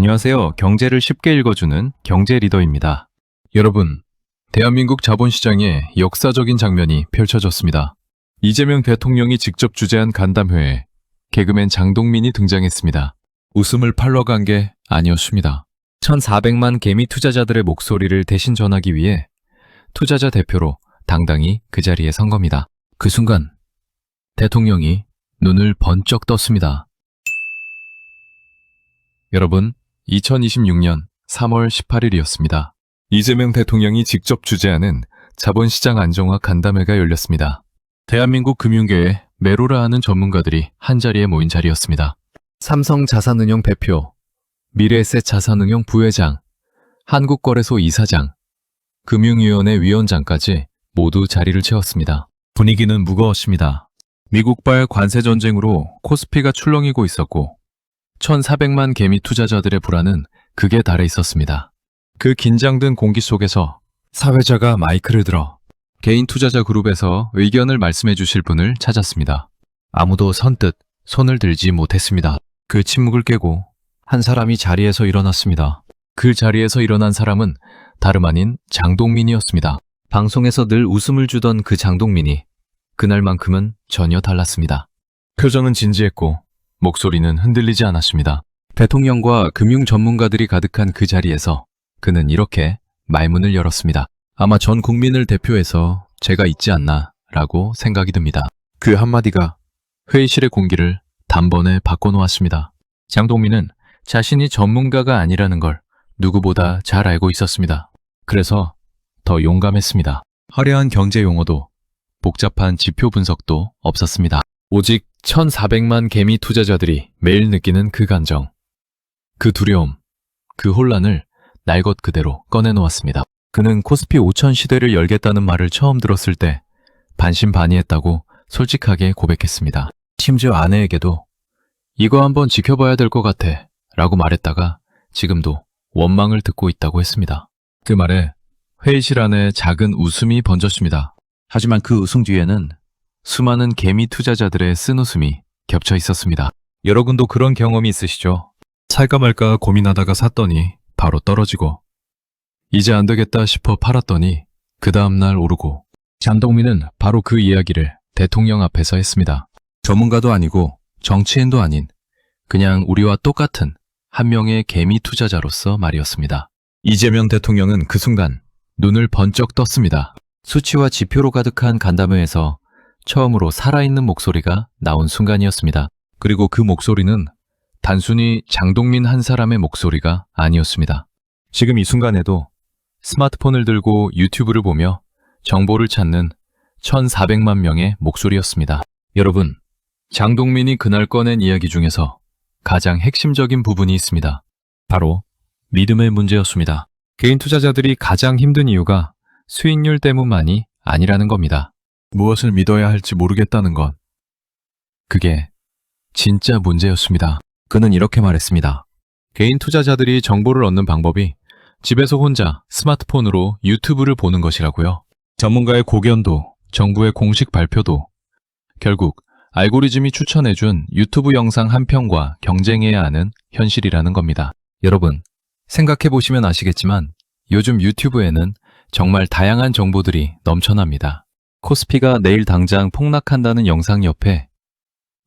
안녕하세요. 경제를 쉽게 읽어주는 경제 리더입니다. 여러분, 대한민국 자본시장의 역사적인 장면이 펼쳐졌습니다. 이재명 대통령이 직접 주재한 간담회에 개그맨 장동민이 등장했습니다. 웃음을 팔러 간 게 아니었습니다. 1,400만 개미 투자자들의 목소리를 대신 전하기 위해 투자자 대표로 당당히 그 자리에 선 겁니다. 그 순간 대통령이 눈을 번쩍 떴습니다. 여러분, 2026년 3월 18일이었습니다. 이재명 대통령이 직접 주재하는 자본시장 안정화 간담회가 열렸습니다. 대한민국 금융계에 매로라 하는 전문가들이 한자리에 모인 자리였습니다. 삼성자산운용 대표, 미래에셋 자산운용 부회장, 한국거래소 이사장, 금융위원회 위원장까지 모두 자리를 채웠습니다. 분위기는 무거웠습니다. 미국발 관세전쟁으로 코스피가 출렁이고 있었고 1,400만 개미 투자자들의 불안은 극에 달해 있었습니다. 그 긴장된 공기 속에서 사회자가 마이크를 들어 개인 투자자 그룹에서 의견을 말씀해 주실 분을 찾았습니다. 아무도 선뜻 손을 들지 못했습니다. 그 침묵을 깨고 한 사람이 자리에서 일어났습니다. 그 자리에서 일어난 사람은 다름 아닌 장동민이었습니다. 방송에서 늘 웃음을 주던 그 장동민이 그날만큼은 전혀 달랐습니다. 표정은 진지했고 목소리는 흔들리지 않았습니다. 대통령과 금융 전문가들이 가득한 그 자리에서 그는 이렇게 말문을 열었습니다. 아마 전 국민을 대표해서 제가 있지 않나 라고 생각이 듭니다. 그 한마디가 회의실의 공기를 단번에 바꿔놓았습니다. 장동민은 자신이 전문가가 아니라는 걸 누구보다 잘 알고 있었습니다. 그래서 더 용감했습니다. 화려한 경제 용어도 복잡한 지표 분석도 없었습니다. 오직 1,400만 개미 투자자들이 매일 느끼는 그 감정, 그 두려움, 그 혼란을 날 것 그대로 꺼내놓았습니다. 그는 코스피 5천 시대를 열겠다는 말을 처음 들었을 때 반신반의했다고 솔직하게 고백했습니다. 심지어 아내에게도 이거 한번 지켜봐야 될 것 같아 라고 말했다가 지금도 원망을 듣고 있다고 했습니다. 그 말에 회의실 안에 작은 웃음이 번졌습니다. 하지만 그 웃음 뒤에는 수많은 개미 투자자들의 쓴웃음이 겹쳐 있었습니다. 여러분도 그런 경험이 있으시죠? 살까 말까 고민하다가 샀더니 바로 떨어지고 이제 안 되겠다 싶어 팔았더니 그 다음날 오르고. 장동민은 바로 그 이야기를 대통령 앞에서 했습니다. 전문가도 아니고 정치인도 아닌 그냥 우리와 똑같은 한 명의 개미 투자자로서 말이었습니다. 이재명 대통령은 그 순간 눈을 번쩍 떴습니다. 수치와 지표로 가득한 간담회에서 처음으로 살아있는 목소리가 나온 순간이었습니다. 그리고 그 목소리는 단순히 장동민 한 사람의 목소리가 아니었습니다. 지금 이 순간에도 스마트폰을 들고 유튜브를 보며 정보를 찾는 1,400만 명의 목소리였습니다. 여러분, 장동민이 그날 꺼낸 이야기 중에서 가장 핵심적인 부분이 있습니다. 바로 믿음의 문제였습니다. 개인 투자자들이 가장 힘든 이유가 수익률 때문만이 아니라는 겁니다. 무엇을 믿어야 할지 모르겠다는 것. 그게 진짜 문제였습니다. 그는 이렇게 말했습니다. 개인 투자자들이 정보를 얻는 방법이 집에서 혼자 스마트폰으로 유튜브를 보는 것이라고요. 전문가의 고견도, 정부의 공식 발표도 결국 알고리즘이 추천해준 유튜브 영상 한 편과 경쟁해야 하는 현실이라는 겁니다. 여러분, 생각해보시면 아시겠지만 요즘 유튜브에는 정말 다양한 정보들이 넘쳐납니다. 코스피가 내일 당장 폭락한다는 영상 옆에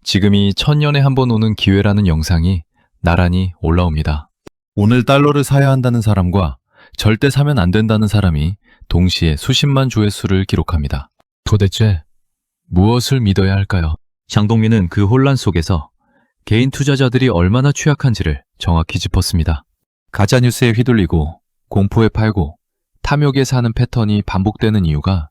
지금이 1000년에 한 번 오는 기회라는 영상이 나란히 올라옵니다. 오늘 달러를 사야 한다는 사람과 절대 사면 안 된다는 사람이 동시에 수십만 조회수를 기록합니다. 도대체 무엇을 믿어야 할까요? 장동민은 그 혼란 속에서 개인 투자자들이 얼마나 취약한지를 정확히 짚었습니다. 가짜뉴스에 휘둘리고 공포에 팔고 탐욕에 사는 패턴이 반복되는 이유가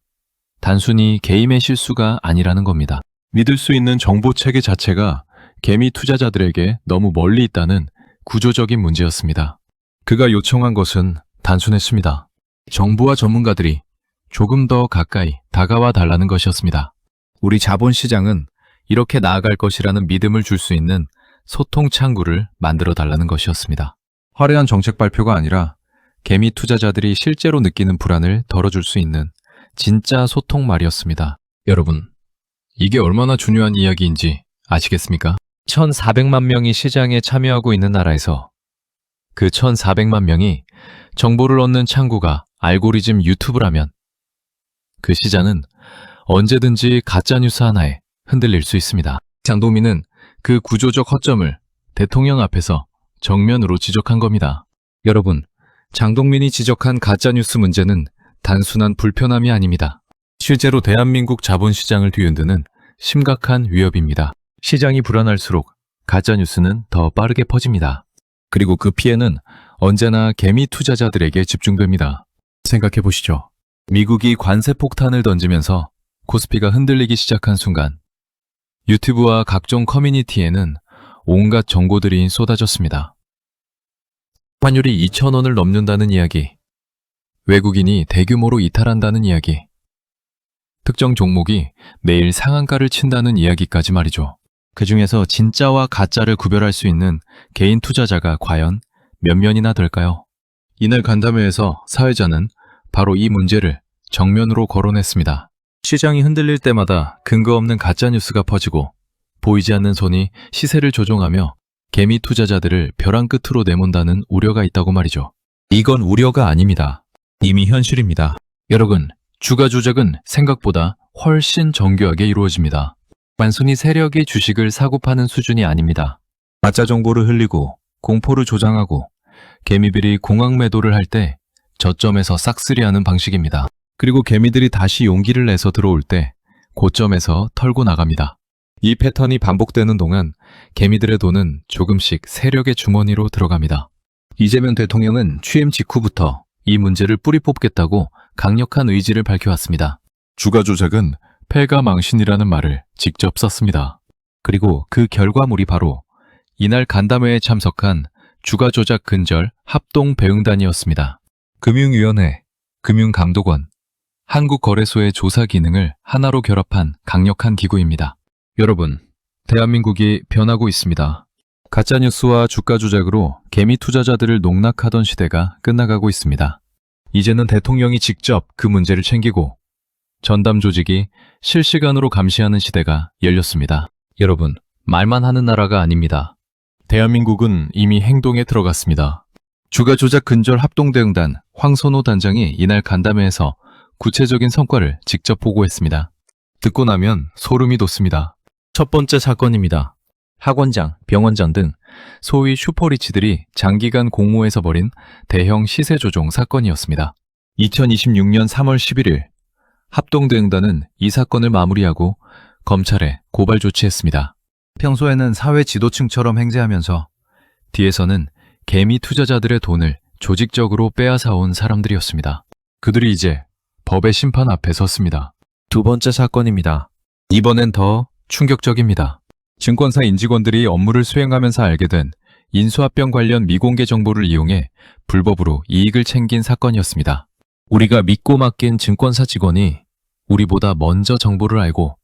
단순히 개인의 실수가 아니라는 겁니다. 믿을 수 있는 정보 체계 자체가 개미 투자자들에게 너무 멀리 있다는 구조적인 문제였습니다. 그가 요청한 것은 단순했습니다. 정부와 전문가들이 조금 더 가까이 다가와 달라는 것이었습니다. 우리 자본시장은 이렇게 나아갈 것이라는 믿음을 줄 수 있는 소통 창구를 만들어 달라는 것이었습니다. 화려한 정책 발표가 아니라 개미 투자자들이 실제로 느끼는 불안을 덜어줄 수 있는 진짜 소통 말이었습니다. 여러분, 이게 얼마나 중요한 이야기인지 아시겠습니까? 1,400만 명이 시장에 참여하고 있는 나라에서 그 1,400만 명이 정보를 얻는 창구가 알고리즘 유튜브라면 그 시장은 언제든지 가짜뉴스 하나에 흔들릴 수 있습니다. 장동민은 그 구조적 허점을 대통령 앞에서 정면으로 지적한 겁니다. 여러분, 장동민이 지적한 가짜뉴스 문제는 단순한 불편함이 아닙니다. 실제로 대한민국 자본시장을 뒤흔드는 심각한 위협입니다. 시장이 불안할수록 가짜뉴스는 더 빠르게 퍼집니다. 그리고 그 피해는 언제나 개미 투자자들에게 집중됩니다. 생각해 보시죠. 미국이 관세 폭탄을 던지면서 코스피가 흔들리기 시작한 순간 유튜브와 각종 커뮤니티에는 온갖 정보들이 쏟아졌습니다. 환율이 2,000원을 넘는다는 이야기, 외국인이 대규모로 이탈한다는 이야기, 특정 종목이 내일 상한가를 친다는 이야기까지 말이죠. 그 중에서 진짜와 가짜를 구별할 수 있는 개인 투자자가 과연 몇 명이나 될까요? 이날 간담회에서 사회자는 바로 이 문제를 정면으로 거론했습니다. 시장이 흔들릴 때마다 근거 없는 가짜뉴스가 퍼지고 보이지 않는 손이 시세를 조종하며 개미 투자자들을 벼랑 끝으로 내몬다는 우려가 있다고 말이죠. 이건 우려가 아닙니다. 이미 현실입니다. 여러분, 주가 조작은 생각보다 훨씬 정교하게 이루어집니다. 단순히 세력이 주식을 사고 파는 수준이 아닙니다. 가짜 정보를 흘리고 공포를 조장하고 개미들이 공황 매도를 할 때 저점에서 싹쓸이하는 방식입니다. 그리고 개미들이 다시 용기를 내서 들어올 때 고점에서 털고 나갑니다. 이 패턴이 반복되는 동안 개미들의 돈은 조금씩 세력의 주머니로 들어갑니다. 이재명 대통령은 취임 직후부터 이 문제를 뿌리 뽑겠다고 강력한 의지를 밝혀왔습니다. 주가 조작은 패가 망신이라는 말을 직접 썼습니다. 그리고 그 결과물이 바로 이날 간담회에 참석한 주가 조작 근절 합동 배응단이었습니다. 금융위원회, 금융감독원, 한국거래소의 조사 기능을 하나로 결합한 강력한 기구입니다. 여러분, 대한민국이 변하고 있습니다. 가짜뉴스와 주가 조작으로 개미 투자자들을 농락하던 시대가 끝나가고 있습니다. 이제는 대통령이 직접 그 문제를 챙기고 전담 조직이 실시간으로 감시하는 시대가 열렸습니다. 여러분, 말만 하는 나라가 아닙니다. 대한민국은 이미 행동에 들어갔습니다. 주가 조작 근절 합동대응단 황선호 단장이 이날 간담회에서 구체적인 성과를 직접 보고했습니다. 듣고 나면 소름이 돋습니다. 첫 번째 사건입니다. 학원장, 병원장 등 소위 슈퍼리치들이 장기간 공모해서 벌인 대형 시세 조종 사건이었습니다. 2026년 3월 11일 합동대응단은 이 사건을 마무리하고 검찰에 고발 조치했습니다. 평소에는 사회 지도층처럼 행세하면서 뒤에서는 개미 투자자들의 돈을 조직적으로 빼앗아온 사람들이었습니다. 그들이 이제 법의 심판 앞에 섰습니다. 두 번째 사건입니다. 이번엔 더 충격적입니다. 증권사 인직원들이 업무를 수행하면서 알게 된 인수합병 관련 미공개 정보를 이용해 불법으로 이익을 챙긴 사건이었습니다. 우리가 믿고 맡긴 증권사 직원이 우리보다 먼저 정보를 알고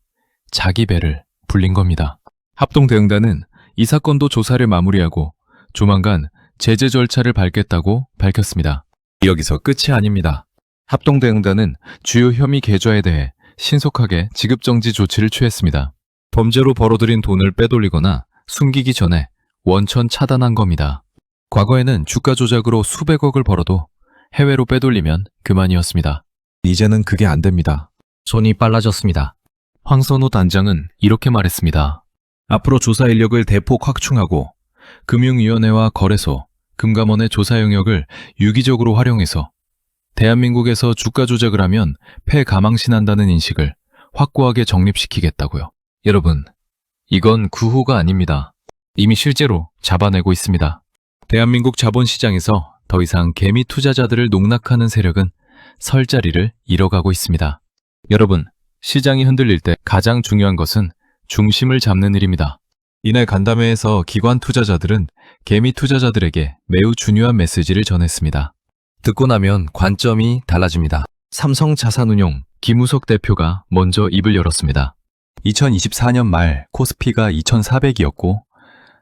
자기 배를 불린 겁니다. 합동대응단은 이 사건도 조사를 마무리하고 조만간 제재 절차를 밟겠다고 밝혔습니다. 여기서 끝이 아닙니다. 합동대응단은 주요 혐의 계좌에 대해 신속하게 지급정지 조치를 취했습니다. 범죄로 벌어들인 돈을 빼돌리거나 숨기기 전에 원천 차단한 겁니다. 과거에는 주가 조작으로 수백억을 벌어도 해외로 빼돌리면 그만이었습니다. 이제는 그게 안 됩니다. 손이 빨라졌습니다. 황선호 단장은 이렇게 말했습니다. 앞으로 조사 인력을 대폭 확충하고 금융위원회와 거래소, 금감원의 조사 영역을 유기적으로 활용해서 대한민국에서 주가 조작을 하면 패가망신한다는 인식을 확고하게 정립시키겠다고요. 여러분, 이건 구호가 아닙니다. 이미 실제로 잡아내고 있습니다. 대한민국 자본시장에서 더 이상 개미 투자자들을 농락하는 세력은 설 자리를 잃어가고 있습니다. 여러분, 시장이 흔들릴 때 가장 중요한 것은 중심을 잡는 일입니다. 이날 간담회에서 기관 투자자들은 개미 투자자들에게 매우 중요한 메시지를 전했습니다. 듣고 나면 관점이 달라집니다. 삼성자산운용 김우석 대표가 먼저 입을 열었습니다. 2024년 말 코스피가 2,400이었고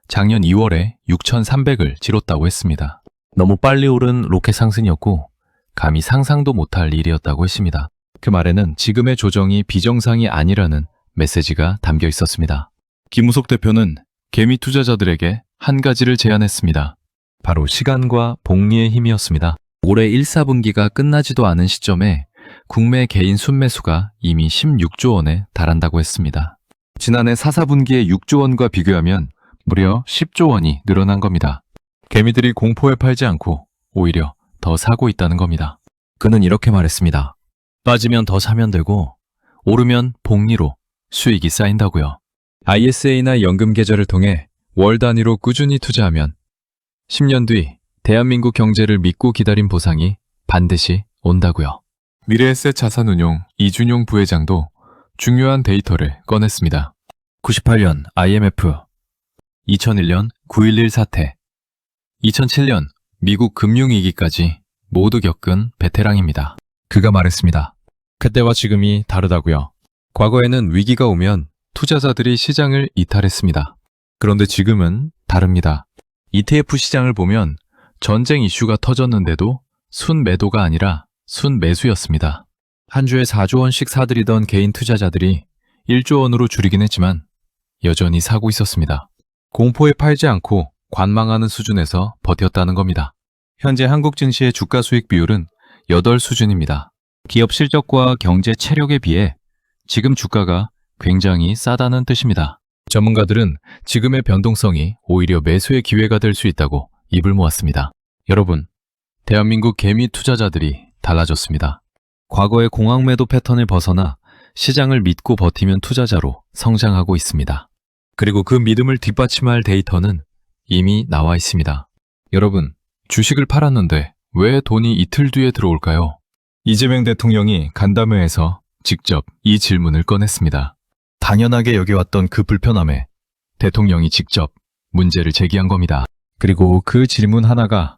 작년 2월에 6,300을 치렀다고 했습니다. 너무 빨리 오른 로켓 상승이었고 감히 상상도 못할 일이었다고 했습니다. 그 말에는 지금의 조정이 비정상이 아니라는 메시지가 담겨 있었습니다. 김우석 대표는 개미 투자자들에게 한 가지를 제안했습니다. 바로 시간과 복리의 힘이었습니다. 올해 1, 4분기가 끝나지도 않은 시점에 국내 개인 순매수가 이미 16조 원에 달한다고 했습니다. 지난해 4, 4분기의 6조 원과 비교하면 무려 10조 원이 늘어난 겁니다. 개미들이 공포에 팔지 않고 오히려 더 사고 있다는 겁니다. 그는 이렇게 말했습니다. 빠지면 더 사면 되고 오르면 복리로 수익이 쌓인다고요. ISA나 연금 계좌를 통해 월 단위로 꾸준히 투자하면 10년 뒤 대한민국 경제를 믿고 기다린 보상이 반드시 온다고요. 미래에셋 자산운용 이준용 부회장도 중요한 데이터를 꺼냈습니다. 98년 IMF, 2001년 9.11 사태, 2007년 미국 금융위기까지 모두 겪은 베테랑입니다. 그가 말했습니다. 그때와 지금이 다르다고요. 과거에는 위기가 오면 투자자들이 시장을 이탈했습니다. 그런데 지금은 다릅니다. ETF 시장을 보면 전쟁 이슈가 터졌는데도 순매도가 아니라 순매수였습니다. 한 주에 4조 원씩 사들이던 개인 투자자들이 1조 원으로 줄이긴 했지만 여전히 사고 있었습니다. 공포에 팔지 않고 관망하는 수준에서 버텼다는 겁니다. 현재 한국 증시의 주가 수익 비율은 8 수준입니다. 기업 실적과 경제 체력에 비해 지금 주가가 굉장히 싸다는 뜻입니다. 전문가들은 지금의 변동성이 오히려 매수의 기회가 될 수 있다고 입을 모았습니다. 여러분, 대한민국 개미 투자자들이 달라졌습니다. 과거의 공황 매도 패턴을 벗어나 시장을 믿고 버티면 투자자로 성장하고 있습니다. 그리고 그 믿음을 뒷받침할 데이터는 이미 나와 있습니다. 여러분, 주식을 팔았는데 왜 돈이 이틀 뒤에 들어올까요? 이재명 대통령이 간담회에서 직접 이 질문을 꺼냈습니다. 당연하게 여겨왔던 그 불편함에 대통령이 직접 문제를 제기한 겁니다. 그리고 그 질문 하나가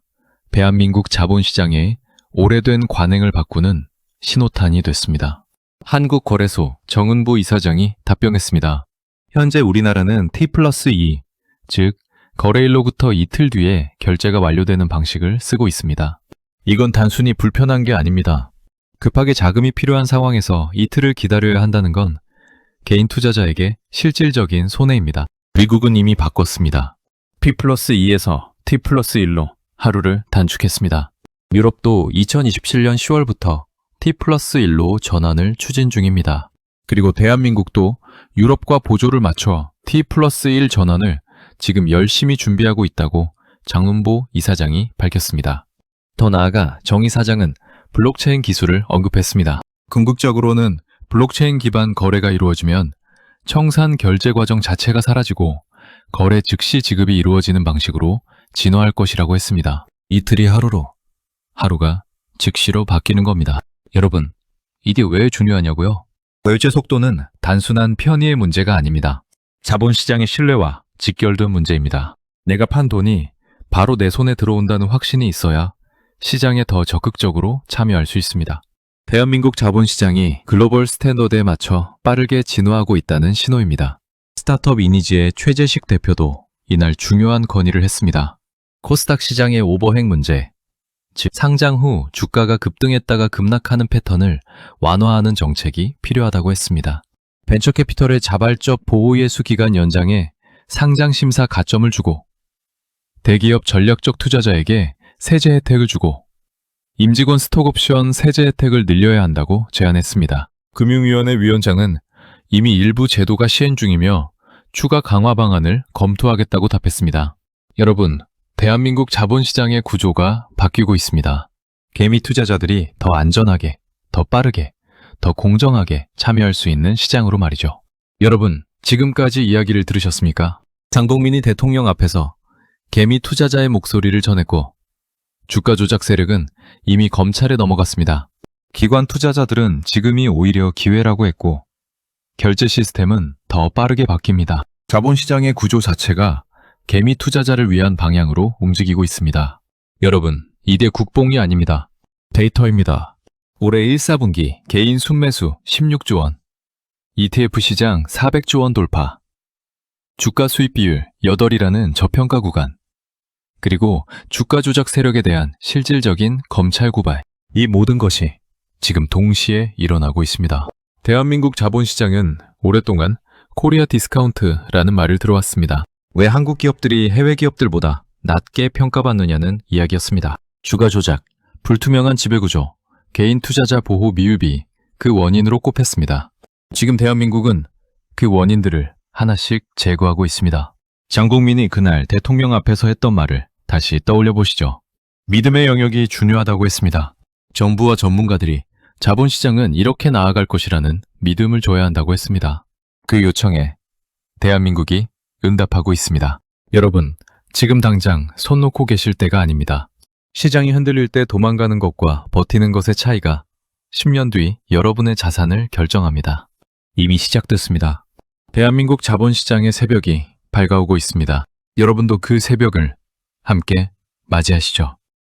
대한민국 자본시장의 오래된 관행을 바꾸는 신호탄이 됐습니다. 한국거래소 정은보 이사장이 답변했습니다. 현재 우리나라는 T+2, 즉 거래일로부터 이틀 뒤에 결제가 완료되는 방식을 쓰고 있습니다. 이건 단순히 불편한 게 아닙니다. 급하게 자금이 필요한 상황에서 이틀을 기다려야 한다는 건 개인 투자자에게 실질적인 손해입니다. 미국은 이미 바꿨습니다. P+2에서 T+1로 하루를 단축했습니다. 유럽도 2027년 10월부터 T+1로 전환을 추진 중입니다. 그리고 대한민국도 유럽과 보조를 맞춰 T+1 전환을 지금 열심히 준비하고 있다고 장은보 이사장이 밝혔습니다. 더 나아가 정 이사장은 블록체인 기술을 언급했습니다. 궁극적으로는 블록체인 기반 거래가 이루어지면 청산 결제 과정 자체가 사라지고 거래 즉시 지급이 이루어지는 방식으로 진화할 것이라고 했습니다. 이틀이 하루로, 하루가 즉시로 바뀌는 겁니다. 여러분, 이게 왜 중요하냐고요? 결제 속도는 단순한 편의의 문제가 아닙니다. 자본시장의 신뢰와 직결된 문제입니다. 내가 판 돈이 바로 내 손에 들어온다는 확신이 있어야 시장에 더 적극적으로 참여할 수 있습니다. 대한민국 자본시장이 글로벌 스탠더드에 맞춰 빠르게 진화하고 있다는 신호입니다. 스타트업 이니지의 최재식 대표도 이날 중요한 건의를 했습니다. 코스닥 시장의 오버행 문제, 즉 상장 후 주가가 급등했다가 급락하는 패턴을 완화하는 정책이 필요하다고 했습니다. 벤처캐피털의 자발적 보호예수 기간 연장에 상장 심사 가점을 주고 대기업 전략적 투자자에게 세제 혜택을 주고 임직원 스톡옵션 세제 혜택을 늘려야 한다고 제안했습니다. 금융위원회 위원장은 이미 일부 제도가 시행 중이며 추가 강화 방안을 검토하겠다고 답했습니다. 여러분, 대한민국 자본시장의 구조가 바뀌고 있습니다. 개미 투자자들이 더 안전하게, 더 빠르게, 더 공정하게 참여할 수 있는 시장으로 말이죠. 여러분, 지금까지 이야기를 들으셨습니까? 장동민이 대통령 앞에서 개미 투자자의 목소리를 전했고 주가 조작 세력은 이미 검찰에 넘어갔습니다. 기관 투자자들은 지금이 오히려 기회라고 했고 결제 시스템은 더 빠르게 바뀝니다. 자본시장의 구조 자체가 개미 투자자를 위한 방향으로 움직이고 있습니다. 여러분, 이게 국뽕이 아닙니다. 데이터입니다. 올해 1, 4분기 개인 순매수 16조 원, ETF 시장 400조 원 돌파, 주가 수익 비율 8이라는 저평가 구간, 그리고 주가 조작 세력에 대한 실질적인 검찰 고발, 이 모든 것이 지금 동시에 일어나고 있습니다. 대한민국 자본시장은 오랫동안 코리아 디스카운트라는 말을 들어왔습니다. 왜 한국 기업들이 해외 기업들보다 낮게 평가받느냐는 이야기였습니다. 주가 조작, 불투명한 지배구조, 개인 투자자 보호 미흡이 그 원인으로 꼽혔습니다. 지금 대한민국은 그 원인들을 하나씩 제거하고 있습니다. 장국민이 그날 대통령 앞에서 했던 말을 다시 떠올려 보시죠. 믿음의 영역이 중요하다고 했습니다. 정부와 전문가들이 자본시장은 이렇게 나아갈 것이라는 믿음을 줘야 한다고 했습니다. 그 요청에 대한민국이 응답하고 있습니다. 여러분, 지금 당장 손 놓고 계실 때가 아닙니다. 시장이 흔들릴 때 도망가는 것과 버티는 것의 차이가 10년 뒤 여러분의 자산을 결정합니다. 이미 시작됐습니다. 대한민국 자본시장의 새벽이 밝아오고 있습니다. 여러분도 그 새벽을 함께 맞이하시죠.